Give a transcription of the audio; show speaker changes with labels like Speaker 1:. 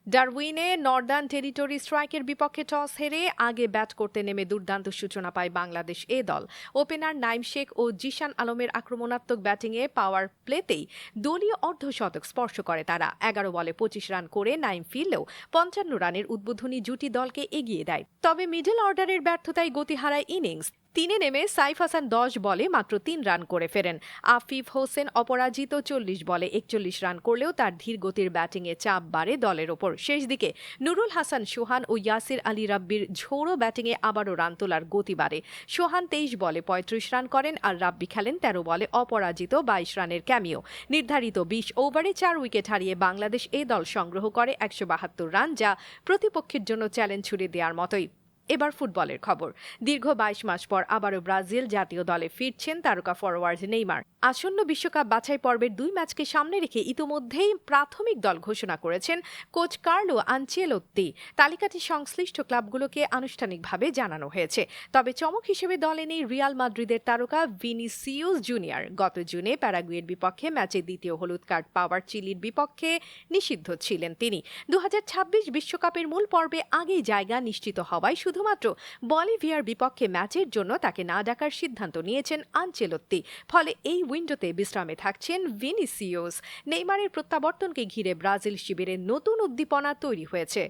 Speaker 1: ডারউইনে Northern territory স্ট্রাইকের বিপক্ষে toss হেরে আগে ব্যাট করতে নেমে দুর্দান্ত সূচনা পায় বাংলাদেশ এ দল। ওপেনার নাইম শেখ ও জিশান আলমের আক্রমণাত্মক ব্যাটিংয়ে পাওয়ার প্লেতেই দলীয় অর্ধশতক স্পর্শ করে তারা। ১১ বলে ২৫ রান করে নাইম ফিরলেও ৫৫ রানের উদ্বোধনী জুটি দলকে এগিয়ে দেয়। তবে মিডল অর্ডারের ব্যর্থতায় গতি হারায় ইনিংস। ৩-এ নেমে সাইফ হাসান ১০ বলে মাত্র ৩ রান করে ফেরেন। আফিফ হোসেন অপরাজিত ৪০ বলে ৪১ রান করলেও তার ধীর গতির ব্যাটিংয়ে চাপ বাড়ে দলের ওপর। শেষ দিকে নুরুল হাসান সোহান ও ইয়াসির আলী রাব্বির ঝোড়ো ব্যাটিংয়ে আবারও রান তোলার গতি বাড়ে। সোহান ২৩ বলে ৩৫ রান করেন আর রাব্বি খেলেন ১৩ বলে অপরাজিত ২২ রানের ক্যামিও। নির্ধারিত ২০ ওভারে ৪ উইকেট হারিয়ে বাংলাদেশ এ দল সংগ্রহ করে ১৭২ রান, যা প্রতিপক্ষের জন্য চ্যালেঞ্জ ছুড়ে দেওয়ার মতোই। এবার ফুটবলের খবর। দীর্ঘ ২২ মাস পর আবারও ব্রাজিল জাতীয় দলে ফিরছেন তারকা ফরোয়ার্ড নেইমার। আসন্ন বিশ্বকাপ বাছাই পর্বের ২ ম্যাচকে সামনে রেখে ইতিমধ্যেই প্রাথমিক দল ঘোষণা করেছেন কোচ কার্লো আনচেলোত্তি। তালিকাটি সংশ্লিষ্ট ক্লাবগুলোকে আনুষ্ঠানিকভাবে জানানো হয়েছে। তবে চমক হিসেবে দলে নেই রিয়াল মাদ্রিদের তারকা ভিনিসিউস জুনিয়র। গত জুনে প্যারাগুয়ের বিপক্ষে ম্যাচে দ্বিতীয় হলুদ কার্ড পাওয়ার চিলির বিপক্ষে নিষিদ্ধ ছিলেন তিনি। ২০২৬ বিশ্বকাপের মূল পর্বে আগেই জায়গা নিশ্চিত হওয়ায় শুধুমাত্র বলিভিয়ার বিপক্ষে ম্যাচের জন্য তাকে না ডাকার সিদ্ধান্ত নিয়েছেন আনচেলোত্তি। ফলে এই উইন্ডোতে বিশ্রামে থাকছেন ভিনিসিউস। নেইমারের প্রত্যাবর্তনকে ঘিরে ব্রাজিল শিবিরে নতুন উদ্দীপনা তৈরি হয়েছে।